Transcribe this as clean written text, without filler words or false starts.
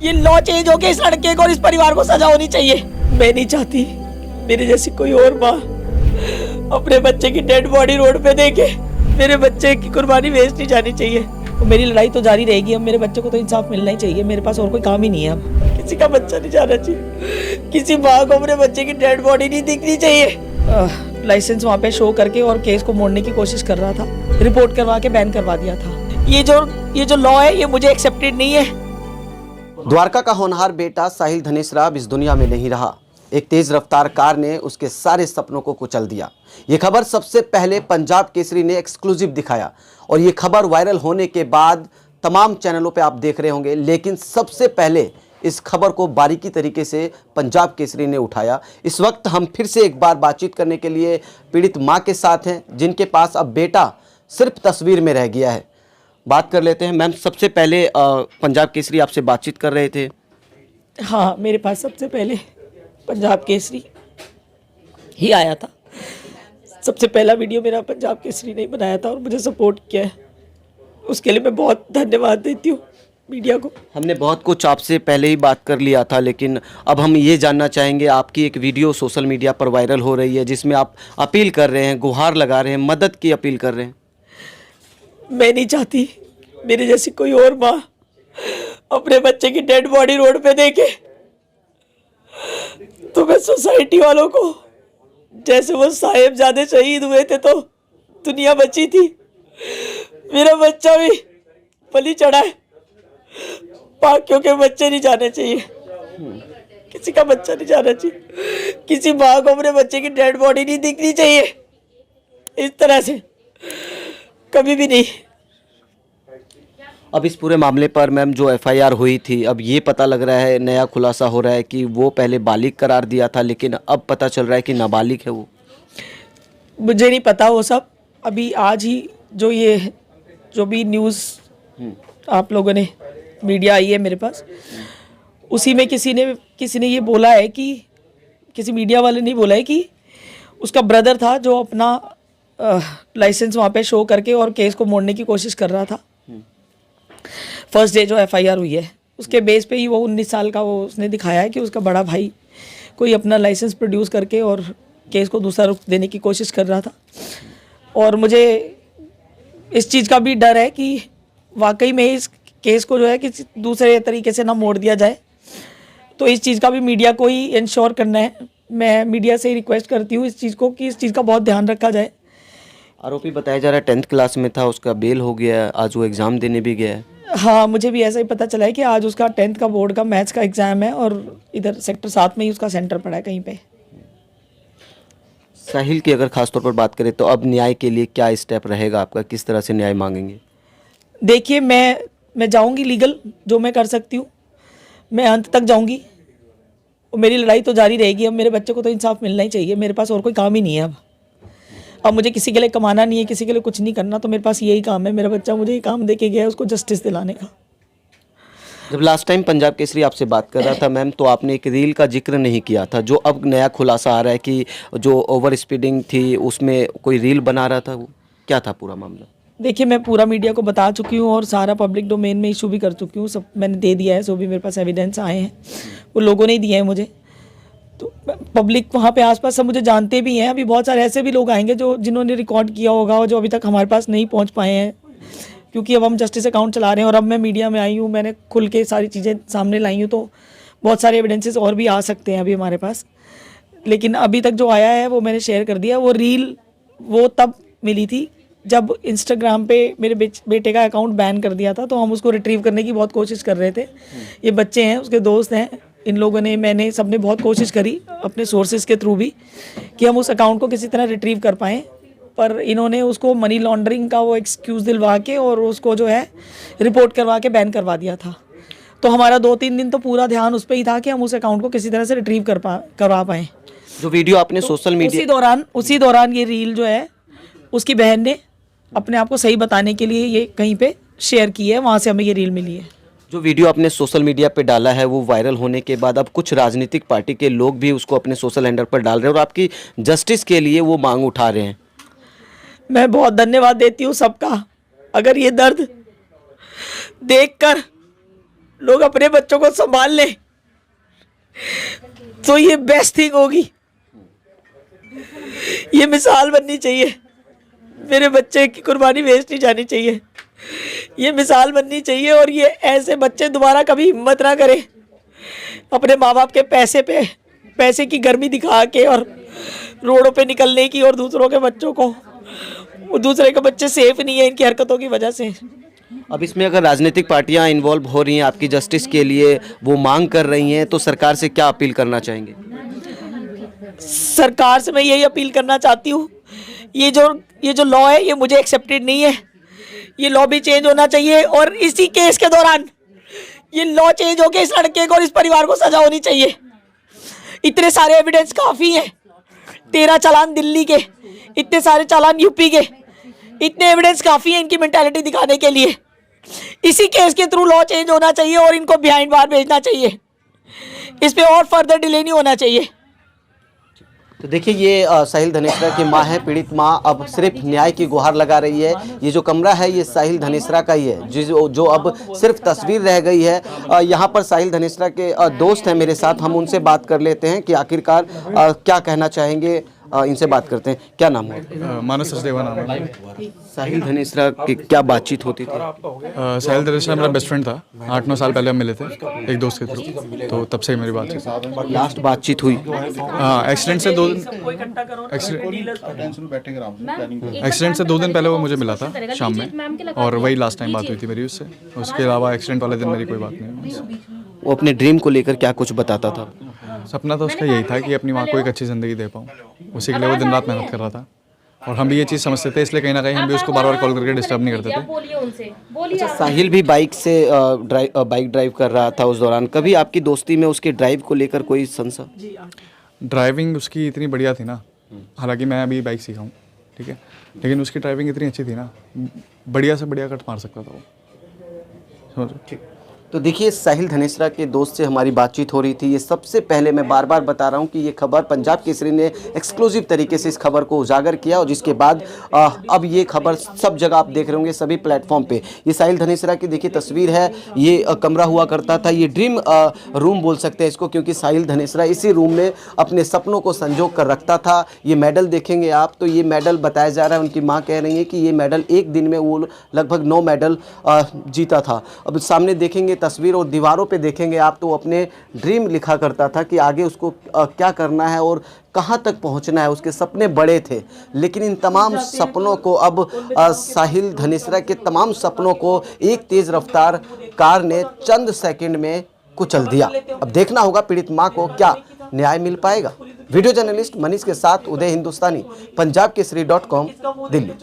ये law change हो के इस लड़के को और इस परिवार को सजा होनी चाहिए। मैं नहीं चाहती मेरे जैसी कोई और माँ अपने बच्चे की डेड बॉडी रोड पे देखे। मेरे बच्चे की कुर्बानी वेस्ट नहीं जानी चाहिए। तो मेरी लड़ाई तो जारी रहेगी। अब मेरे बच्चे को तो इंसाफ मिलना ही चाहिए। मेरे पास और कोई काम ही नहीं है। अब किसी का बच्चा नहीं जाना चाहिए। किसी माँ को अपने बच्चे की डेड बॉडी नहीं दिखनी चाहिए। लाइसेंस वहाँ पे शो करके और केस को मोड़ने की कोशिश कर रहा था। रिपोर्ट करवा के बैन करवा दिया था। ये जो लॉ है ये मुझे एक्सेप्टेड नहीं है। द्वारका का होनहार बेटा साहिल धनेसरा अब इस दुनिया में नहीं रहा। एक तेज रफ्तार कार ने उसके सारे सपनों को कुचल दिया। ये खबर सबसे पहले पंजाब केसरी ने एक्सक्लूसिव दिखाया और ये खबर वायरल होने के बाद तमाम चैनलों पे आप देख रहे होंगे, लेकिन सबसे पहले इस खबर को बारीकी तरीके से पंजाब केसरी ने उठाया। इस वक्त हम फिर से एक बार बातचीत करने के लिए पीड़ित मां के साथ हैं, जिनके पास अब बेटा सिर्फ तस्वीर में रह गया है। बात कर लेते हैं। मैम, सबसे पहले पंजाब केसरी आपसे बातचीत कर रहे थे। हाँ, मेरे पास सबसे पहले पंजाब केसरी ही आया था। सबसे पहला वीडियो मेरा पंजाब केसरी ने बनाया था और मुझे सपोर्ट किया है। उसके लिए मैं बहुत धन्यवाद देती हूँ मीडिया को। हमने बहुत कुछ आपसे पहले ही बात कर लिया था, लेकिन अब हम ये जानना चाहेंगे। आपकी एक वीडियो सोशल मीडिया पर वायरल हो रही है जिसमें आप अपील कर रहे हैं, गुहार लगा रहे हैं, मदद की अपील कर रहे हैं। मैं नहीं चाहती मेरे जैसी कोई और माँ अपने बच्चे की डेड बॉडी रोड पे देखे। तो मैं सोसाइटी वालों को, जैसे वो साहिबजादे शहीद हुए थे तो दुनिया बची थी, मेरा बच्चा भी बलि चढ़ा है। पाकियों के बच्चे नहीं जाने चाहिए। किसी का बच्चा नहीं जाना चाहिए। किसी माँ को अपने बच्चे की डेड बॉडी नहीं दिखनी चाहिए इस तरह से, कभी भी नहीं। अब इस पूरे मामले पर मैम जो एफआईआर हुई थी, अब ये पता लग रहा है, नया खुलासा हो रहा है कि वो पहले बालिग करार दिया था, लेकिन अब पता चल रहा है कि नाबालिग है वो। मुझे नहीं पता वो सब। अभी आज ही जो भी न्यूज़ आप लोगों ने, मीडिया आई है मेरे पास, उसी में किसी ने ये बोला है कि, किसी मीडिया वाले ने बोला है कि उसका ब्रदर था जो अपना लाइसेंस वहाँ पे शो करके और केस को मोड़ने की कोशिश कर रहा था। फर्स्ट डे जो एफआईआर हुई है उसके बेस पे ही वो 19 साल का वो उसने दिखाया है कि उसका बड़ा भाई कोई अपना लाइसेंस प्रोड्यूस करके और केस को दूसरा रुख देने की कोशिश कर रहा था। और मुझे इस चीज़ का भी डर है कि वाकई में इस केस को जो है किसी दूसरे तरीके से ना मोड़ दिया जाए। तो इस चीज़ का भी मीडिया को ही इंश्योर करना है। मैं मीडिया से ही रिक्वेस्ट करती हूँ इस चीज़ को कि इस चीज़ का बहुत ध्यान रखा जाए। आरोपी बताया जा रहा है 10th क्लास में था, उसका बेल हो गया है, आज वो एग्ज़ाम देने भी गया है। हाँ, मुझे भी ऐसा ही पता चला है कि आज उसका 10th का बोर्ड का मैथ्स का एग्ज़ाम है और इधर सेक्टर 7 में ही उसका सेंटर पड़ा है कहीं पे। साहिल की अगर खास तौर पर बात करें तो अब न्याय के लिए क्या स्टेप रहेगा आपका, किस तरह से न्याय मांगेंगे? देखिए, मैं जाऊंगी लीगल, जो मैं कर सकती हूँ मैं अंत तक जाऊंगी और मेरी लड़ाई तो जारी रहेगी। अब मेरे बच्चे को तो इंसाफ मिलना ही चाहिए। मेरे पास और कोई काम ही नहीं है। अब मुझे किसी के लिए कमाना नहीं है, किसी के लिए कुछ नहीं करना। तो मेरे पास यही काम है। मेरा बच्चा मुझे ये काम दे के गया है, उसको जस्टिस दिलाने का। जब लास्ट टाइम पंजाब केसरी आपसे बात कर रहा था मैम, तो आपने एक रील का जिक्र नहीं किया था, जो अब नया खुलासा आ रहा है कि जो ओवर स्पीडिंग थी उसमें कोई रील बना रहा था। वो क्या था पूरा मामला? देखिए, मैं पूरा मीडिया को बता चुकी हूँ और सारा पब्लिक डोमेन में इशू भी कर चुकी हूँ। सब मैंने दे दिया है। जो भी मेरे पास एविडेंस आए हैं वो लोगों ने ही दिए हैं मुझे। तो पब्लिक वहाँ पे आसपास सब मुझे जानते भी हैं। अभी बहुत सारे ऐसे भी लोग आएंगे जिन्होंने रिकॉर्ड किया होगा और जो अभी तक हमारे पास नहीं पहुँच पाए हैं, क्योंकि अब हम जस्टिस अकाउंट चला रहे हैं और अब मैं मीडिया में आई हूँ, मैंने खुल के सारी चीज़ें सामने लाई हूँ। तो बहुत सारे एविडेंसेस और भी आ सकते हैं अभी हमारे पास। लेकिन अभी तक जो आया है वो मैंने शेयर कर दिया। वो रील वो तब मिली थी जब इंस्टाग्राम पे मेरे बेटे का अकाउंट बैन कर दिया था। तो हम उसको रिट्रीव करने की बहुत कोशिश कर रहे थे। ये बच्चे हैं, उसके दोस्त हैं, इन लोगों ने, मैंने, सबने बहुत कोशिश करी अपने सोर्सेज के थ्रू भी कि हम उस अकाउंट को किसी तरह रिट्रीव कर पाएँ। पर इन्होंने उसको मनी लॉन्ड्रिंग का वो एक्सक्यूज़ दिलवा के और उसको जो है रिपोर्ट करवा के बैन करवा दिया था। तो हमारा 2-3 दिन तो पूरा ध्यान उस पर ही था कि हम उस अकाउंट को किसी तरह से रिट्रीव करवा पाएँ। जो वीडियो आपने सोशल मीडिया उसी दौरान ये रील जो है उसकी बहन ने अपने आप को सही बताने के लिए ये कहीं पे शेयर की है, वहाँ से हमें ये रील मिली है। जो वीडियो आपने सोशल मीडिया पे डाला है वो वायरल होने के बाद अब कुछ राजनीतिक पार्टी के लोग भी उसको अपने सोशल हैंडल पर डाल रहे हैं और आपकी जस्टिस के लिए वो मांग उठा रहे हैं। मैं बहुत धन्यवाद देती हूँ सबका। अगर ये दर्द देखकर लोग अपने बच्चों को संभाल लें तो ये बेस्ट थिंग होगी। ये मिसाल बननी चाहिए, मेरे बच्चे की कुर्बानी वेस्ट नहीं जानी चाहिए, ये मिसाल बननी चाहिए। और ये ऐसे बच्चे दोबारा कभी हिम्मत ना करें अपने माँ बाप के पैसे की गर्मी दिखा के और रोडों पे निकलने की, और दूसरों के बच्चों को, दूसरे के बच्चे सेफ नहीं है इनकी हरकतों की वजह से। अब इसमें अगर राजनीतिक पार्टियां इन्वॉल्व हो रही हैं आपकी जस्टिस के लिए, वो मांग कर रही हैं, तो सरकार से क्या अपील करना चाहेंगे? सरकार से मैं यही अपील करना चाहती हूँ, ये जो लॉ है ये मुझे एक्सेप्टेड नहीं है, ये लॉ भी चेंज होना चाहिए। और इसी केस के दौरान ये लॉ चेंज होकर इस लड़के को और इस परिवार को सजा होनी चाहिए। इतने सारे एविडेंस काफ़ी हैं, 13 चालान दिल्ली के, इतने सारे चालान यूपी के, इतने एविडेंस काफ़ी हैं इनकी मेंटालिटी दिखाने के लिए। इसी केस के थ्रू लॉ चेंज होना चाहिए और इनको बिहाइंड बार भेजना चाहिए, इस पे और फर्दर डिले नहीं होना चाहिए। तो देखिए, ये साहिल धनेसरा की मां है, पीड़ित मां अब सिर्फ न्याय की गुहार लगा रही है। ये जो कमरा है ये साहिल धनेसरा का ही है, जो अब सिर्फ तस्वीर रह गई है। यहाँ पर साहिल धनेसरा के दोस्त हैं मेरे साथ, हम उनसे बात कर लेते हैं कि आखिरकार क्या कहना चाहेंगे। इनसे बात करते हैं। क्या नाम है? मानस सचदेवा नाम है। साहिल धनेसरा की क्या बातचीत होती थी? साहिल धनेसरा मेरा बेस्ट फ्रेंड था, 8-9 साल पहले हम मिले थे एक दोस्त के थ्रू, तो तब से ही मेरी बातचीत। लास्ट बातचीत हुई? हाँ, एक्सीडेंट से 2 दिन पहले वो मुझे मिला था शाम में, और वही लास्ट टाइम बात हुई थी मेरी उससे। उसके अलावा एक्सीडेंट वाले दिन मेरी कोई बात नहीं। वो अपने ड्रीम को लेकर क्या कुछ बताता था? सपना तो उसका यही था कि अपनी माँ को एक अच्छी ज़िंदगी दे पाऊँ, उसी के लिए वो दिन रात मेहनत कर रहा था। और हम भी ये चीज़ समझते थे, इसलिए कहीं ना कहीं हम भी उसको बार बार कॉल करके डिस्टर्ब नहीं करते थे। अच्छा, साहिल भी बाइक ड्राइव कर रहा था उस दौरान, कभी आपकी दोस्ती में उसके ड्राइव को लेकर कोई संशय? ड्राइविंग उसकी इतनी बढ़िया थी ना, हालांकि मैं अभी बाइक सीखा हूँ, ठीक है, लेकिन उसकी ड्राइविंग इतनी अच्छी थी ना, बढ़िया से बढ़िया कट मार सकता था वो, समझ रहे? तो देखिए, साहिल धनेसरा के दोस्त से हमारी बातचीत हो रही थी। ये सबसे पहले मैं बार बार बता रहा हूँ कि ये खबर पंजाब केसरी ने एक्सक्लूसिव तरीके से इस खबर को उजागर किया, और जिसके बाद अब ये खबर सब जगह आप देख रहे होंगे, सभी प्लेटफॉर्म पे। ये साहिल धनेसरा की देखिए तस्वीर है, ये कमरा हुआ करता था, ये ड्रीम रूम बोल सकते हैं इसको, क्योंकि साहिल धनेसरा इसी रूम में अपने सपनों को संजो कर रखता था। ये मेडल देखेंगे आप, तो ये मेडल बताया जा रहा है, उनकी माँ कह रही है कि ये मेडल एक दिन में वो लगभग 9 मेडल जीता था। अब सामने देखेंगे तस्वीर और दीवारों पे देखेंगे आप, तो अपने ड्रीम लिखा करता था कि आगे उसको क्या करना है और कहाँ तक पहुँचना है। उसके सपने बड़े थे, लेकिन इन तमाम सपनों को अब साहिल धनेसरा के तमाम सपनों को एक तेज़ रफ्तार कार ने चंद सेकंड में कुचल दिया। अब देखना होगा पीड़ित माँ को क्या न्याय मिल पाएगा। वीडियो जर्नलिस्ट मनीष के साथ उदय हिंदुस्तानी, पंजाब केसरी.com, दिल्ली।